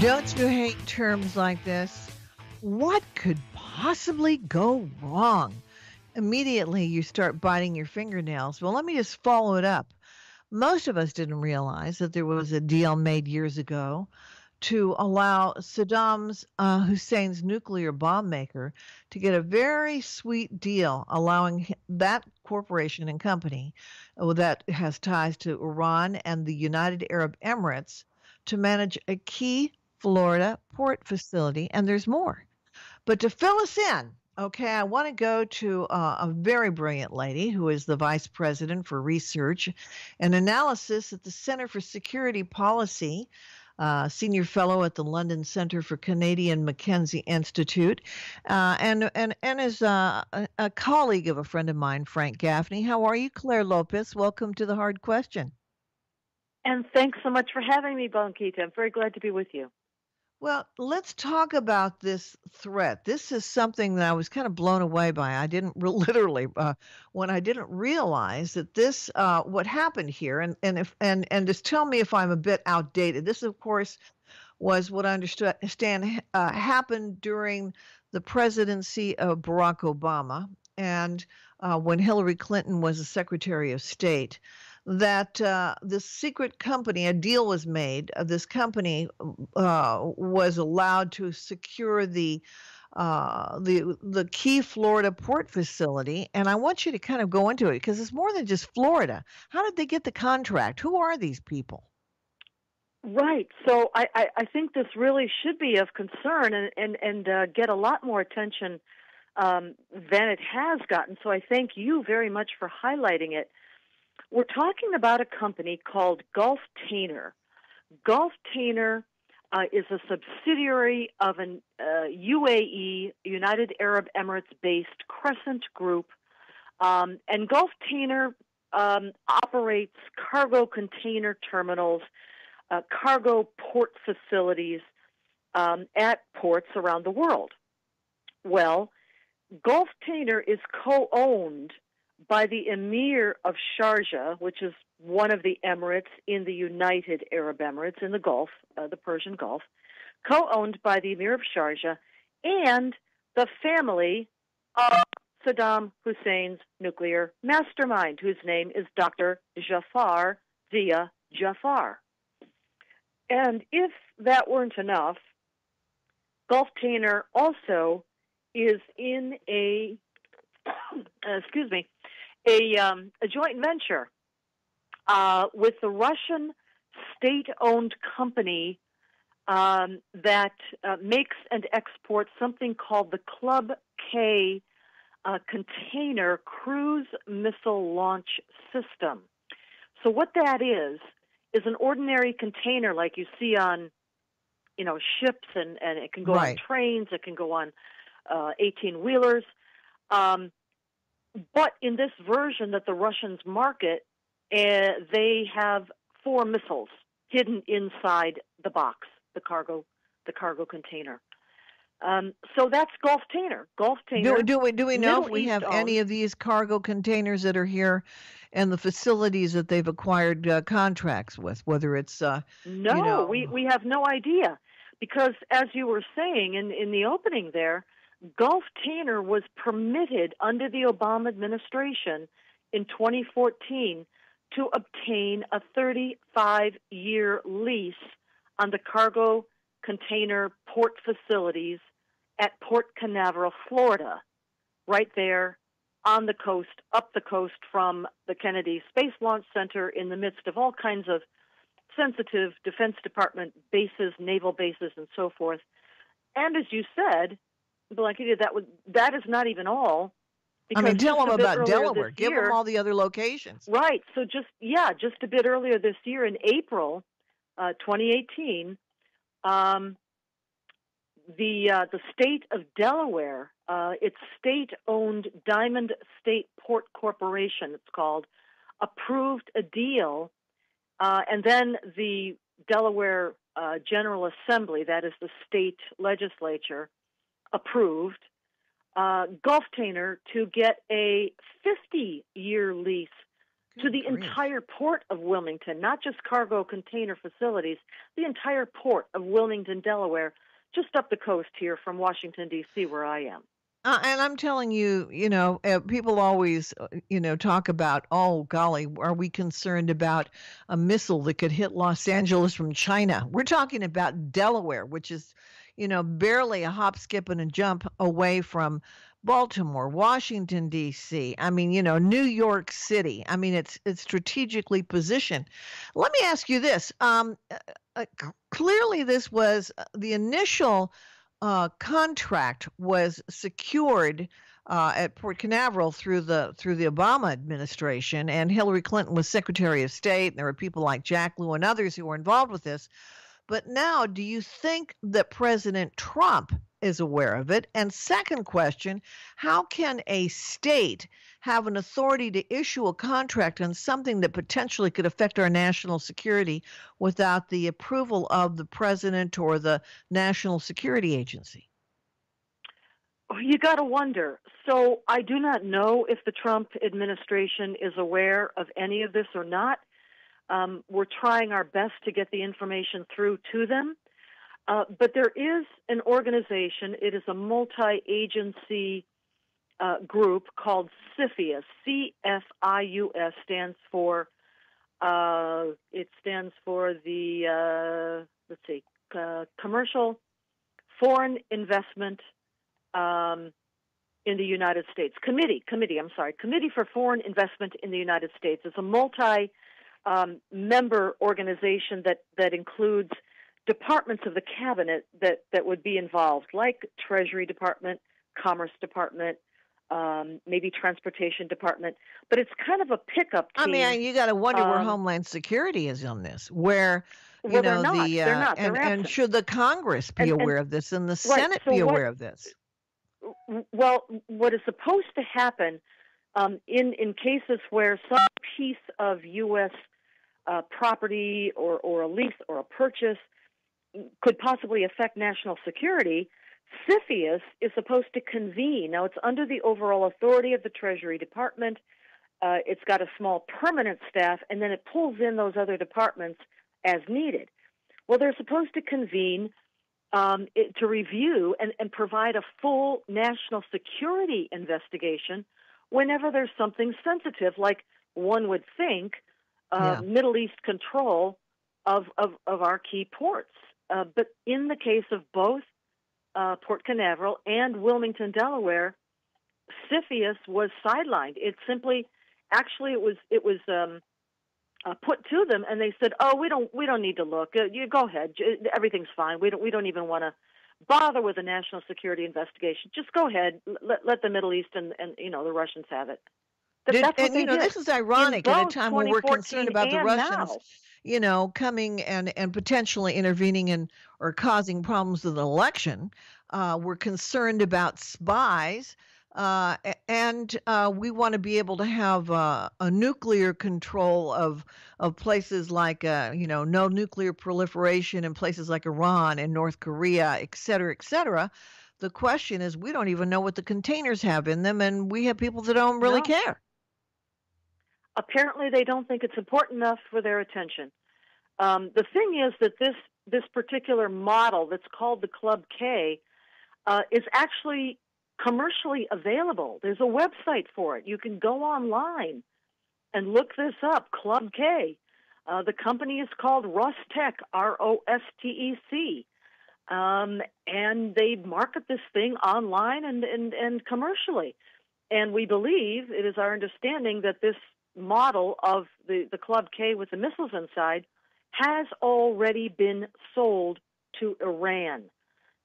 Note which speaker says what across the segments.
Speaker 1: Don't you hate terms like this? What could possibly go wrong? Immediately, you start biting your fingernails. Well, let me just follow it up. Most of us didn't realize that there was a deal made years ago to allow Hussein's nuclear bomb maker to get a very sweet deal, allowing that corporation and company that has ties to Iran and the United Arab Emirates to manage a key Florida port facility. And there's more. But to fill us in, okay, I want to go to a very brilliant lady who is the vice president for research and analysis at the Center for Security Policy, senior fellow at the London Center for Canadian Mackenzie Institute, and is a colleague of a friend of mine, Frank Gaffney. How are you, Clare Lopez? Welcome to the Hard Question.
Speaker 2: And thanks so much for having me, Blanquita. I'm very glad to be with you.
Speaker 1: Well, let's talk about this threat. This is something that I was kind of blown away by. I didn't literally when I didn't realize that this what happened here, and just tell me if I'm a bit outdated. This, of course, was what I understand happened during the presidency of Barack Obama and when Hillary Clinton was the Secretary of State. That this secret company, a deal was made. This company was allowed to secure the key Florida port facility, and I want you to kind of go into it because it's more than just Florida. How did they get the contract? Who are these people?
Speaker 2: Right. So I think this really should be of concern and get a lot more attention than it has gotten. So I thank you very much for highlighting it. We're talking about a company called Gulftainer. Gulftainer is a subsidiary of an UAE, United Arab Emirates-based Crescent Group, and Gulftainer operates cargo container terminals, cargo port facilities at ports around the world. Well, Gulftainer is co-owned by the Emir of Sharjah, which is one of the emirates in the United Arab Emirates in the Gulf, the Persian Gulf, co-owned by the Emir of Sharjah and the family of Saddam Hussein's nuclear mastermind, whose name is Dr. Jafar Zia Jafar. And if that weren't enough, Gulftainer also is in a a joint venture with the Russian state-owned company that makes and exports something called the Club K container cruise missile launch system. So what that is an ordinary container like you see on, ships, and it can go on trains, it can go on 18-wheelers. But in this version that the Russians market, they have 4 missiles hidden inside the box, the cargo container. So that's Gulftainer.
Speaker 1: Do we know if we have any
Speaker 2: owned.
Speaker 1: of these cargo containers that are here and the facilities that they've acquired contracts with, whether it's
Speaker 2: No, we have no idea, because as you were saying in the opening there, Gulftainer was permitted under the Obama administration in 2014 to obtain a 35-year lease on the cargo container port facilities at Port Canaveral, Florida, right there on the coast, up the coast from the Kennedy Space Launch Center, in the midst of all kinds of sensitive Defense Department bases, naval bases, and so forth. And as you said, Blanquita, that is not even all.
Speaker 1: I mean, tell them about Delaware. Give them all the other locations.
Speaker 2: Right. So just a bit earlier this year, in April 2018, the state of Delaware, its state-owned Diamond State Port Corporation, it's called, approved a deal, and then the Delaware General Assembly, that is the state legislature, approved Gulftainer to get a 50-year lease to
Speaker 1: Good
Speaker 2: the
Speaker 1: grief.
Speaker 2: entire port of Wilmington, not just cargo container facilities, the entire port of Wilmington, Delaware, just up the coast here from Washington, D.C., where I am.
Speaker 1: And I'm telling you, people always, talk about, oh, golly, are we concerned about a missile that could hit Los Angeles from China? We're talking about Delaware, which is, barely a hop, skip, and a jump away from Baltimore, Washington, D.C. I mean, New York City. I mean, it's strategically positioned. Let me ask you this. Clearly, this was the initial contract was secured at Port Canaveral through the Obama administration, and Hillary Clinton was Secretary of State, and there were people like Jack Lew and others who were involved with this. But now, do you think that President Trump is aware of it? And second question, how can a state have an authority to issue a contract on something that potentially could affect our national security without the approval of the president or the National Security Agency?
Speaker 2: You got to wonder. So I do not know if the Trump administration is aware of any of this or not. We're trying our best to get the information through to them. But there is an organization. It is a multi-agency group called CFIUS. CFIUS stands for. It stands for the Commercial Foreign Investment in the United States Committee for Foreign Investment in the United States. It's a multi-member organization that includes departments of the cabinet that would be involved, like Treasury Department, Commerce Department, maybe Transportation Department. But it's kind of a pickup team.
Speaker 1: I mean, you got to wonder where Homeland Security is on this. Where
Speaker 2: they're not.
Speaker 1: And should the Congress be aware of this and the Senate be aware of this?
Speaker 2: Well, what is supposed to happen in cases where some piece of U.S. Property or a lease or a purchase could possibly affect national security, CFIUS is supposed to convene. Now, it's under the overall authority of the Treasury Department. It's got a small permanent staff, and then it pulls in those other departments as needed. Well, they're supposed to convene to review and provide a full national security investigation whenever there's something sensitive, like one would think Middle East control of our key ports. But in the case of both Port Canaveral and Wilmington, Delaware, CFIUS was sidelined. It simply, it was put to them, and they said, "Oh, we don't need to look. You go ahead. Everything's fine. We don't even want to bother with a national security investigation. Just go ahead. Let the Middle East and the Russians have it." That's what they did.
Speaker 1: This is ironic at a time when we're concerned about the Russians,
Speaker 2: now.
Speaker 1: Coming and potentially intervening in or causing problems with an election. We're concerned about spies. And we want to be able to have a nuclear control of places like, no nuclear proliferation in places like Iran and North Korea, et cetera, et cetera. The question is, we don't even know what the containers have in them, and we have people that don't really care.
Speaker 2: Apparently, they don't think it's important enough for their attention. The thing is that this particular model that's called the Club K is actually commercially available. There's a website for it. You can go online and look this up, Club K. The company is called Rostec, ROSTEC. And they market this thing online and commercially. And we believe, it is our understanding, that this model of the Club K with the missiles inside has already been sold to Iran.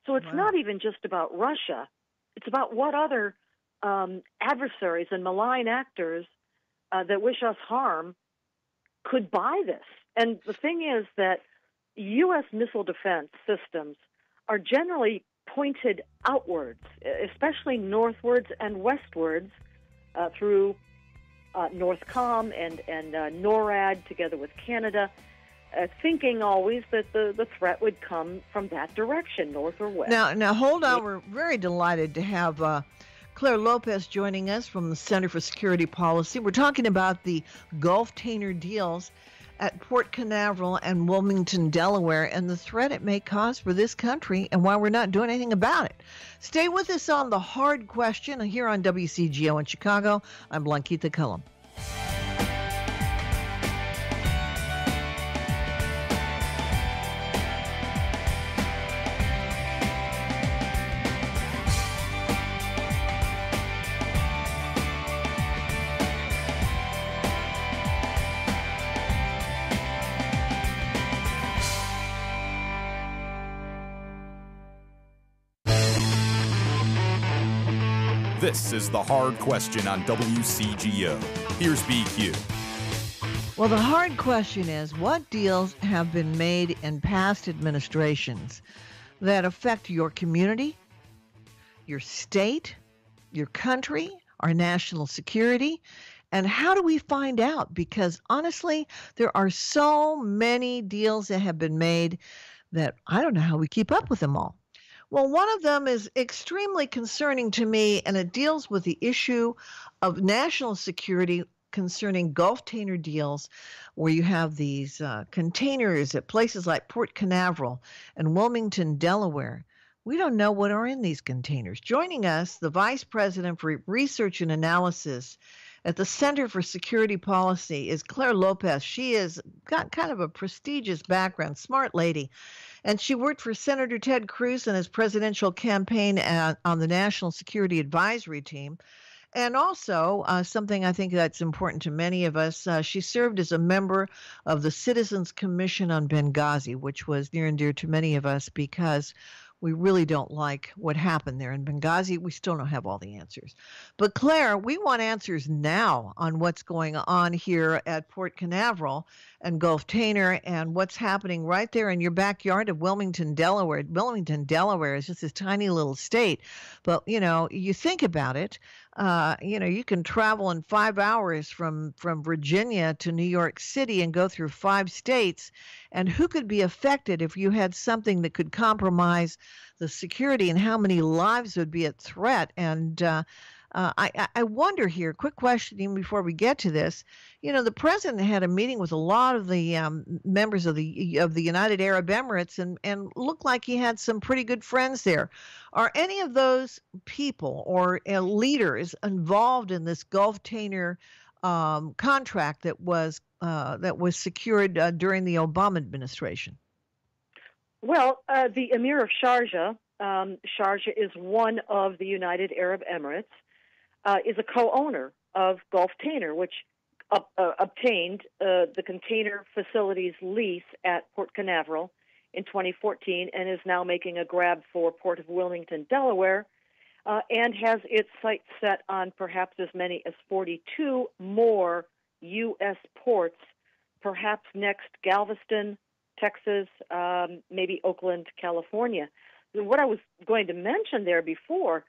Speaker 2: So it's not even just about Russia. It's about what other adversaries and malign actors that wish us harm could buy this. And the thing is that U.S. missile defense systems are generally pointed outwards, especially northwards and westwards through NORTHCOM and NORAD together with Canada, thinking always that the threat would come from that direction, north or west.
Speaker 1: Now, hold on. We're very delighted to have Clare Lopez joining us from the Center for Security Policy. We're talking about the Gulftainer deals at Port Canaveral and Wilmington, Delaware, and the threat it may cause for this country and why we're not doing anything about it. Stay with us on The Hard Question here on WCGO in Chicago. I'm Blanquita Cullum.
Speaker 3: This is The Hard Question on WCGO. Here's BQ.
Speaker 1: Well, the hard question is, what deals have been made in past administrations that affect your community, your state, your country, our national security, and how do we find out? Because honestly, there are so many deals that have been made that I don't know how we keep up with them all. Well, one of them is extremely concerning to me, and it deals with the issue of national security concerning Gulftainer deals, where you have these containers at places like Port Canaveral and Wilmington, Delaware. We don't know what are in these containers. Joining us, the Vice President for Research and Analysis at the Center for Security Policy is Clare Lopez. She has got kind of a prestigious background, smart lady. And she worked for Senator Ted Cruz in his presidential campaign on the National Security Advisory Team. And also, something I think that's important to many of us, she served as a member of the Citizens Commission on Benghazi, which was near and dear to many of us because we really don't like what happened there in Benghazi. We still don't have all the answers. But Clare, we want answers now on what's going on here at Port Canaveral and Gulftainer and what's happening right there in your backyard of Wilmington, Delaware. Wilmington, Delaware is just this tiny little state. But, you think about it, you can travel in 5 hours from Virginia to New York City and go through 5 states. And who could be affected if you had something that could compromise the security, and how many lives would be at threat? And I wonder here, quick question even before we get to this, the president had a meeting with a lot of the members of the United Arab Emirates and looked like he had some pretty good friends there. Are any of those people or leaders involved in this Gulftainer contract that was secured during the Obama administration?
Speaker 2: Well, the Emir of Sharjah, Sharjah is one of the United Arab Emirates, is a co-owner of Gulftainer, which obtained the container facilities lease at Port Canaveral in 2014 and is now making a grab for Port of Wilmington, Delaware, and has its sights set on perhaps as many as 42 more U.S. ports, perhaps next Galveston, Texas, maybe Oakland, California. What I was going to mention there before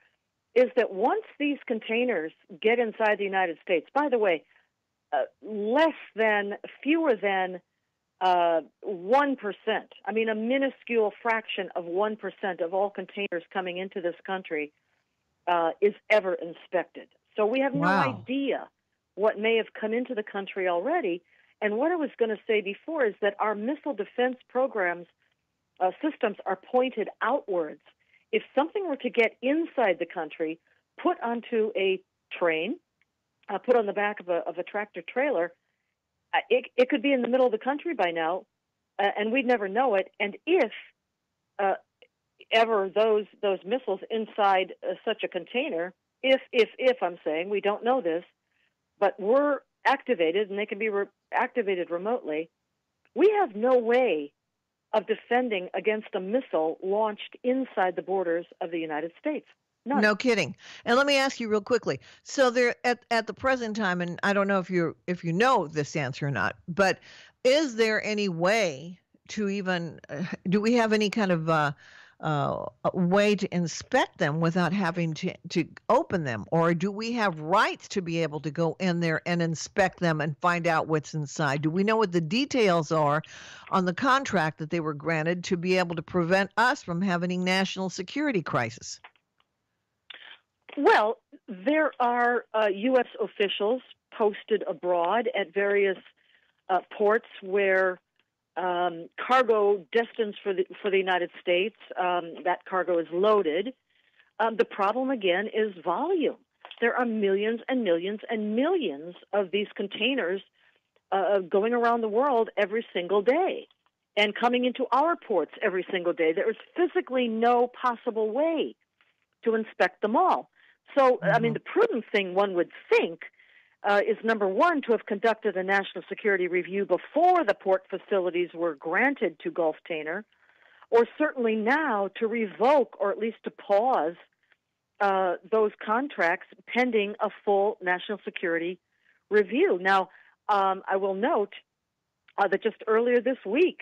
Speaker 2: is that once these containers get inside the United States, by the way, fewer than 1%, I mean a minuscule fraction of 1% of all containers coming into this country is ever inspected. So we have no idea what may have come into the country already. And what I was going to say before is that our missile defense programs systems are pointed outwards. If something were to get inside the country, put onto a train, put on the back of a tractor trailer, it could be in the middle of the country by now, and we'd never know it. And if ever those missiles inside such a container, if I'm saying, we don't know this, but were activated, and they can be activated remotely, we have no way of defending against a missile launched inside the borders of the United States. None.
Speaker 1: No kidding. And let me ask you real quickly. So there at the present time, and I don't know if you know this answer or not, but is there any way to even do we have any kind of a way to inspect them without having to open them? Or do we have rights to be able to go in there and inspect them and find out what's inside? Do we know what the details are on the contract that they were granted to be able to prevent us from having a national security crisis?
Speaker 2: Well, There are U.S. officials posted abroad at various ports where cargo destined for the United States, that cargo is loaded. The problem, again, is volume. There are millions and millions and millions of these containers going around the world every single day and coming into our ports every single day. There is physically no possible way to inspect them all. So, I mean, the prudent thing one would think is, number one, to have conducted a national security review before the port facilities were granted to Gulftainer, or certainly now to revoke or at least to pause those contracts pending a full national security review. Now, I will note that just earlier this week,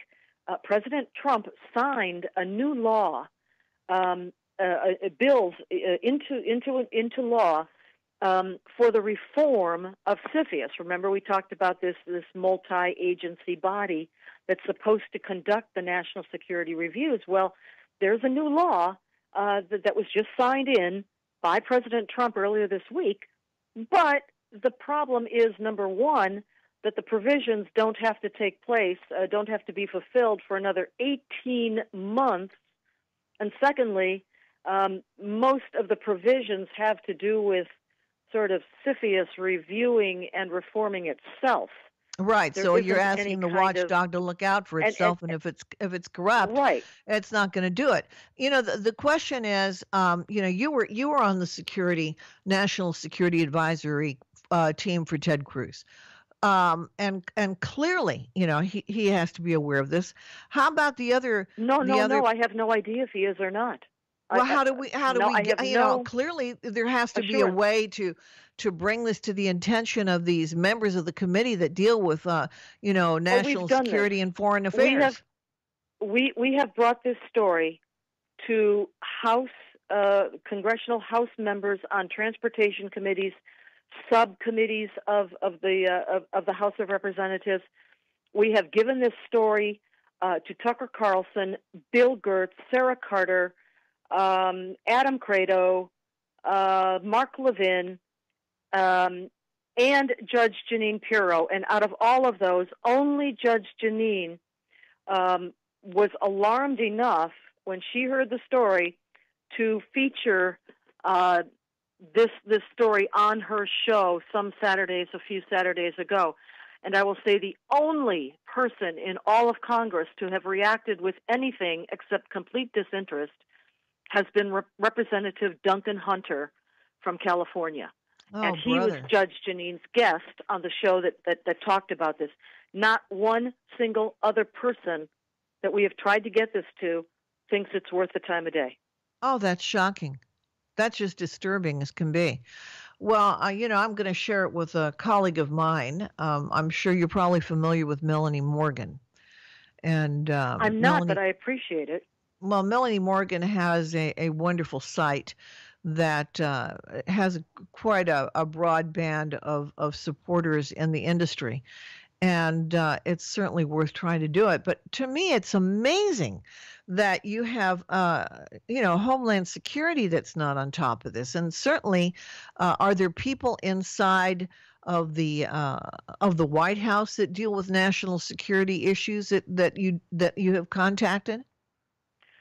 Speaker 2: President Trump signed a new law, bills into law for the reform of CFIUS. Remember, we talked about this multi-agency body that's supposed to conduct the national security reviews. Well, there's a new law that was just signed in by President Trump earlier this week, but the problem is, number one, that the provisions don't have to take place, don't have to be fulfilled for another 18 months, and secondly, most of the provisions have to do with sort of CFIUS reviewing and reforming itself.
Speaker 1: Right.
Speaker 2: There
Speaker 1: So
Speaker 2: isn't
Speaker 1: you're
Speaker 2: any
Speaker 1: asking the
Speaker 2: kind of-
Speaker 1: watchdog to look out for itself, and if it's corrupt,
Speaker 2: Right.
Speaker 1: it's not going to do it. The question is, you were on the National Security Advisory team for Ted Cruz. And clearly, he has to be aware of this. How about the other?
Speaker 2: No. I have no idea if he is or not.
Speaker 1: Well, how do we get, clearly there has to be a way to bring this to the attention of these members of the committee that deal with, national security and foreign affairs.
Speaker 2: We have brought this story to congressional House members on transportation committees, subcommittees of the House of Representatives. We have given this story to Tucker Carlson, Bill Gertz, Sarah Carter, Adam Credo, Mark Levin, and Judge Jeanine Pirro. And out of all of those, only Judge Jeanine was alarmed enough when she heard the story to feature this story on her show a few Saturdays ago. And I will say the only person in all of Congress to have reacted with anything except complete disinterest has been Representative Duncan Hunter from California. And he was Judge Jeanine's guest on the show that talked about this. Not one single other person that we have tried to get this to thinks it's worth the time of day.
Speaker 1: Oh, that's shocking. That's just disturbing as can be. Well, I'm going to share it with a colleague of mine. I'm sure you're probably familiar with Melanie Morgan. And
Speaker 2: I'm not, but I appreciate it.
Speaker 1: Well, Melanie Morgan has a wonderful site that has quite a broad band of supporters in the industry. And it's certainly worth trying to do it. But to me, it's amazing that you have, Homeland Security that's not on top of this. And certainly, are there people inside of the White House that deal with national security issues that you have contacted?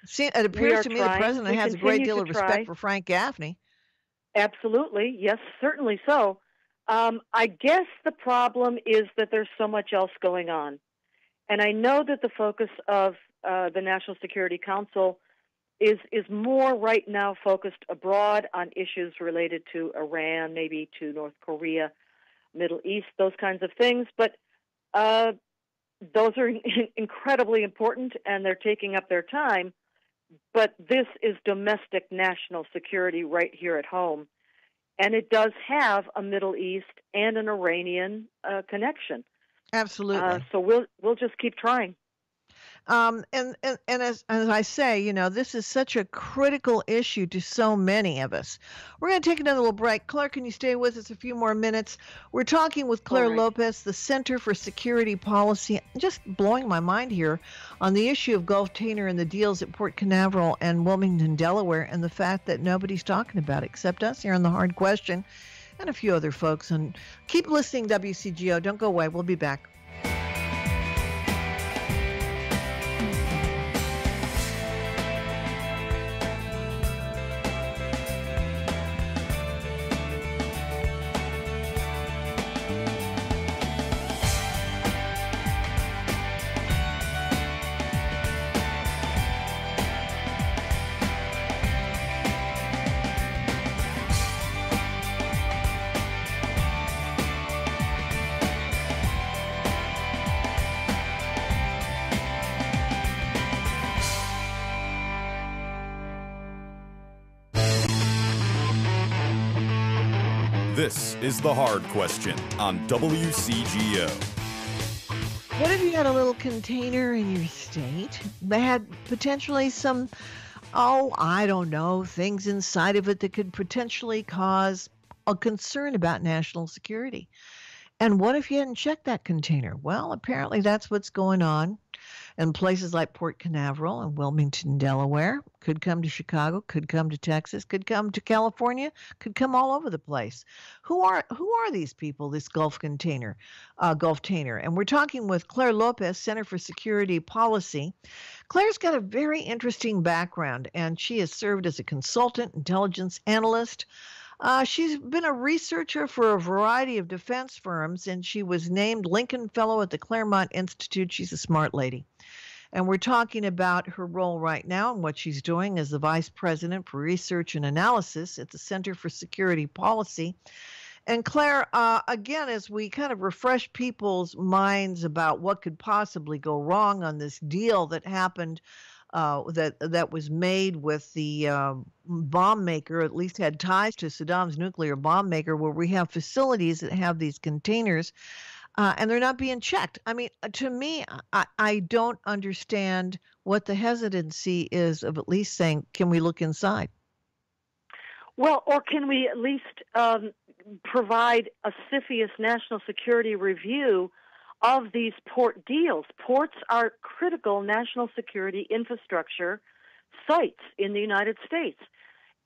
Speaker 1: See, it appears to me the president has a great deal of respect for Frank Gaffney.
Speaker 2: Absolutely. Yes, certainly so. I guess the problem is that there's so much else going on. And I know that the focus of the National Security Council is more right now focused abroad on issues related to Iran, maybe to North Korea, Middle East, those kinds of things. But those are incredibly important, and they're taking up their time. But this is domestic national security right here at home. And it does have a Middle East and an Iranian connection.
Speaker 1: Absolutely.
Speaker 2: So we'll just keep trying.
Speaker 1: And as I say, this is such a critical issue to so many of us. We're going to take another little break. Claire, can you stay with us a few more minutes? We're talking with
Speaker 2: All
Speaker 1: Clare
Speaker 2: right.
Speaker 1: Lopez, the Center for Security Policy. Just blowing my mind here on the issue of Gulftainer and the deals at Port Canaveral and Wilmington, Delaware, and the fact that nobody's talking about it except us here on The Hard Question and a few other folks. And keep listening, WCGO. Don't go away. We'll be back.
Speaker 3: This is The Hard Question on WCGO.
Speaker 1: What if you had a little container in your state that had potentially some, I don't know, things inside of it that could potentially cause a concern about national security? And what if you hadn't checked that container? Well, apparently that's what's going on in places like Port Canaveral and Wilmington, Delaware. Could come to Chicago, could come to Texas, could come to California, could come all over the place. Who are these people, this Gulftainer? And we're talking with Clare Lopez, Center for Security Policy. Claire's got a very interesting background, and she has served as a consultant, intelligence analyst. She's been a researcher for a variety of defense firms, and she was named Lincoln Fellow at the Claremont Institute. She's a smart lady. And we're talking about her role right now and what she's doing as the Vice President for Research and Analysis at the Center for Security Policy. And Claire, again, as we kind of refresh people's minds about what could possibly go wrong on this deal that happened, that was made with the bomb maker, at least had ties to Saddam's nuclear bomb maker, where we have facilities that have these containers and they're not being checked. I mean, to me, I don't understand what the hesitancy is of at least saying, can we look inside?
Speaker 2: Well, or can we at least provide a CFIUS national security review of these port deals? Ports are critical national security infrastructure sites in the United States,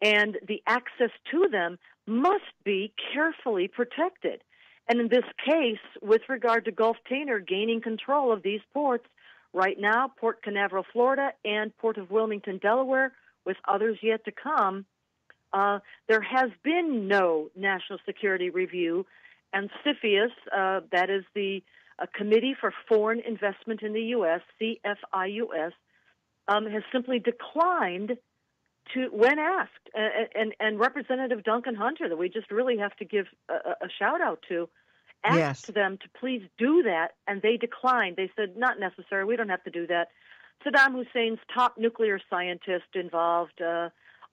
Speaker 2: and the access to them must be carefully protected. And in this case, with regard to Gulftainer gaining control of these ports, right now, Port Canaveral, Florida, and Port of Wilmington, Delaware, with others yet to come, there has been no national security review, and CFIUS, that is the Committee for Foreign Investment in the U.S., CFIUS, has simply declined to, when asked, and Representative Duncan Hunter, that we just really have to give a shout out to, asked them to please do that, and they declined. They said, not necessary, we don't have to do that. Saddam Hussein's top nuclear scientist involved,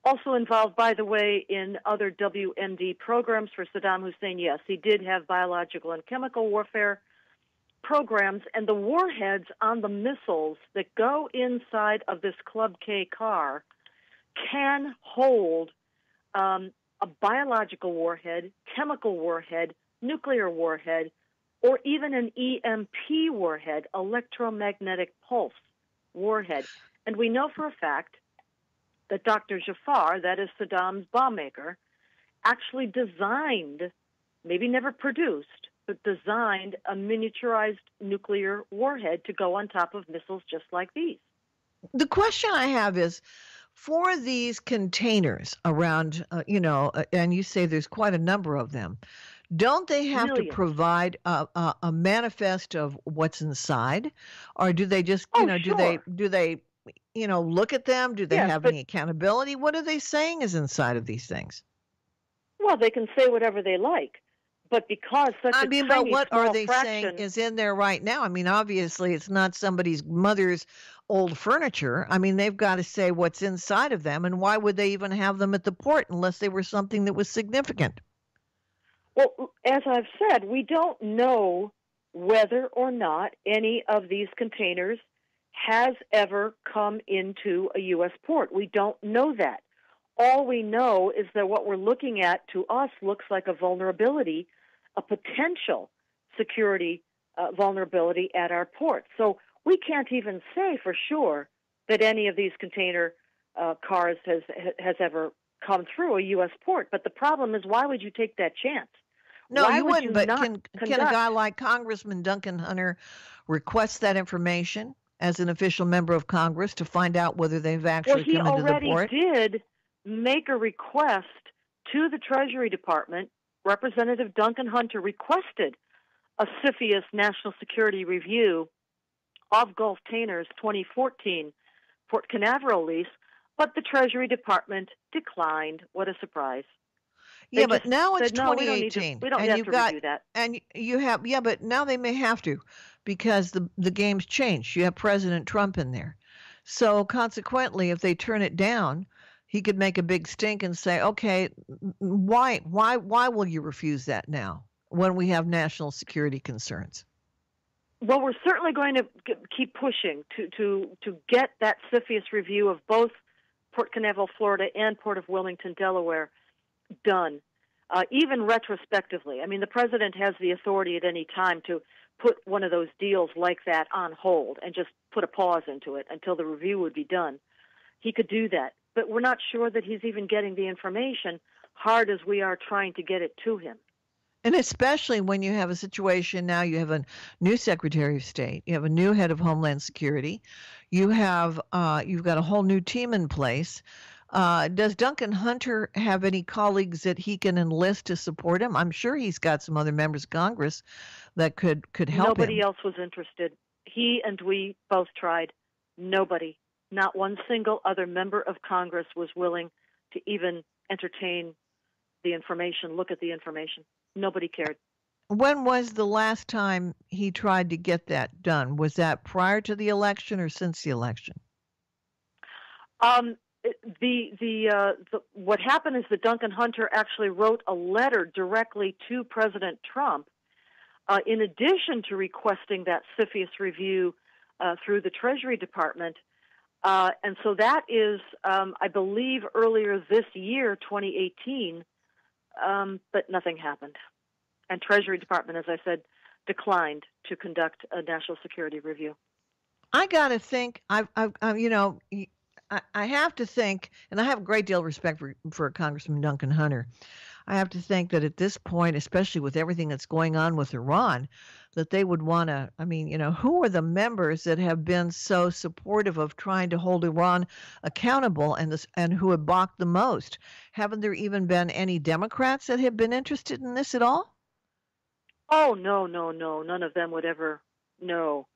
Speaker 2: also involved, by the way, in other WMD programs for Saddam Hussein. Yes, he did have biological and chemical warfare programs, and the warheads on the missiles that go inside of this Club K car can hold a biological warhead, chemical warhead, nuclear warhead, or even an EMP warhead, electromagnetic pulse warhead. And we know for a fact that Dr. Jafar, that is Saddam's bomb maker, actually designed, maybe never produced, but designed a miniaturized nuclear warhead to go on top of missiles just like these.
Speaker 1: The question I have is, for these containers around, and you say there's quite a number of them, don't they have
Speaker 2: Millions.
Speaker 1: to provide a manifest of what's inside, or do they just,
Speaker 2: sure.
Speaker 1: do they look at them? Do they have any accountability? What are they saying is inside of these things?
Speaker 2: Well, they can say whatever they like, but because such a tiny,
Speaker 1: but what
Speaker 2: small
Speaker 1: are they
Speaker 2: fraction,
Speaker 1: saying is in there right now? I mean, obviously, it's not somebody's mother's old furniture. I mean, they've got to say what's inside of them, and why would they even have them at the port unless they were something that was significant?
Speaker 2: Well, as I've said, we don't know whether or not any of these containers has ever come into a U.S. port. We don't know that. All we know is that what we're looking at to us looks like a vulnerability, a potential security vulnerability at our port. So we can't even say for sure that any of these container cars has ever come through a U.S. port. But the problem is, why would you take that chance?
Speaker 1: No,
Speaker 2: Why
Speaker 1: you
Speaker 2: would
Speaker 1: wouldn't. But
Speaker 2: not
Speaker 1: can a guy like Congressman Duncan Hunter request that information as an official member of Congress to find out whether they've actually come into the port?
Speaker 2: He already did make a request to the Treasury Department. Representative Duncan Hunter requested a CFIUS National Security Review of Gulftainer's 2014 Port Canaveral lease, but the Treasury Department declined. What a surprise.
Speaker 1: Yeah, but now it's
Speaker 2: no,
Speaker 1: 2018.
Speaker 2: We don't have to review that.
Speaker 1: And you have, yeah, but now they may have to because the game's changed. You have President Trump in there. So consequently, if they turn it down, he could make a big stink and say, okay, why will you refuse that now when we have national security concerns?
Speaker 2: Well, we're certainly going to keep pushing to get that CFIUS review of both Port Canaveral, Florida, and Port of Wilmington, Delaware, done, even retrospectively. I mean, the president has the authority at any time to put one of those deals like that on hold and just put a pause into it until the review would be done. He could do that, but we're not sure that he's even getting the information, hard as we are trying to get it to him.
Speaker 1: And especially when you have a situation now, you have a new Secretary of State, you have a new head of Homeland Security, you've got a whole new team in place. Does Duncan Hunter have any colleagues that he can enlist to support him? I'm sure he's got some other members of Congress that could help him.
Speaker 2: Nobody else was interested. He and we both tried. Nobody, not one single other member of Congress was willing to even entertain the information, look at the information. Nobody cared.
Speaker 1: When was the last time he tried to get that done? Was that prior to the election or since the election?
Speaker 2: What happened is that Duncan Hunter actually wrote a letter directly to President Trump, in addition to requesting that CFIUS review through the Treasury Department. And so that is, I believe, earlier this year, 2018, but nothing happened. And Treasury Department, as I said, declined to conduct a national security review.
Speaker 1: I got to think, I have to think, and I have a great deal of respect for Congressman Duncan Hunter. I have to think that at this point, especially with everything that's going on with Iran, that they would want to, who are the members that have been so supportive of trying to hold Iran accountable and who have balked the most? Haven't there even been any Democrats that have been interested in this at all?
Speaker 2: Oh, no. None of them would ever know.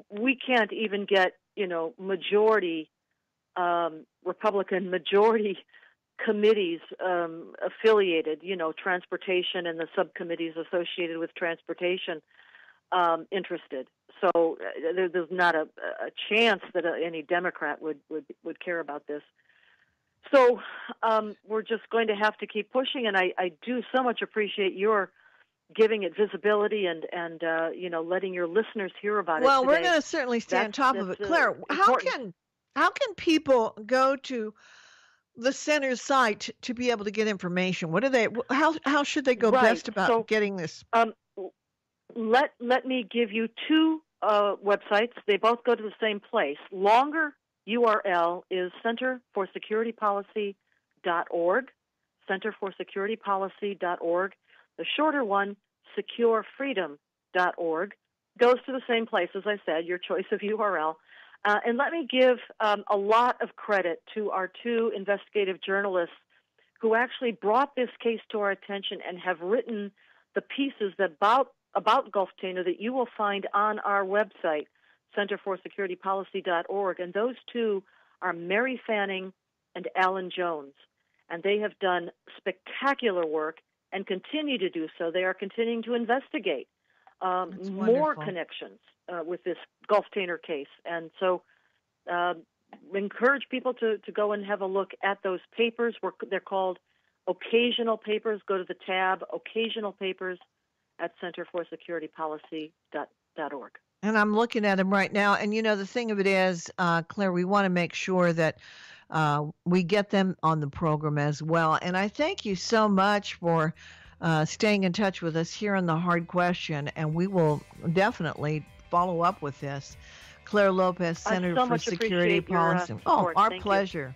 Speaker 2: We can't even get, majority, Republican majority committees affiliated, transportation and the subcommittees associated with transportation interested. So there's not a chance that any Democrat would care about this. So we're just going to have to keep pushing, and I do so much appreciate your giving it visibility and letting your listeners hear about it.
Speaker 1: Well,
Speaker 2: today.
Speaker 1: We're going to certainly stay on top of it, Claire.
Speaker 2: Important.
Speaker 1: How can people go to the center's site to be able to get information? What are they? How should they go best about getting this?
Speaker 2: Let me give you two websites. They both go to the same place. Longer URL is centerforsecuritypolicy.org, centerforsecuritypolicy.org. The shorter one, securefreedom.org, goes to the same place, as I said, your choice of URL. And let me give a lot of credit to our two investigative journalists who actually brought this case to our attention and have written the pieces about Gulftainer that you will find on our website, centerforsecuritypolicy.org. And those two are Mary Fanning and Alan Jones. And they have done spectacular work and continue to do so. They are continuing to investigate more connections with this Gulftainer case. And so encourage people to go and have a look at those papers. They're called Occasional Papers. Go to the tab Occasional Papers at centerforsecuritypolicy.org.
Speaker 1: And I'm looking at them right now. And, the thing of it is, Claire, we want to make sure that we get them on the program as well. And I thank you so much for staying in touch with us here on The Hard Question. And we will definitely follow up with this. Clare Lopez,
Speaker 2: I
Speaker 1: Senator
Speaker 2: so
Speaker 1: for
Speaker 2: much
Speaker 1: Security
Speaker 2: appreciate your
Speaker 1: Policy.
Speaker 2: support.
Speaker 1: Our
Speaker 2: Thank you.
Speaker 1: pleasure.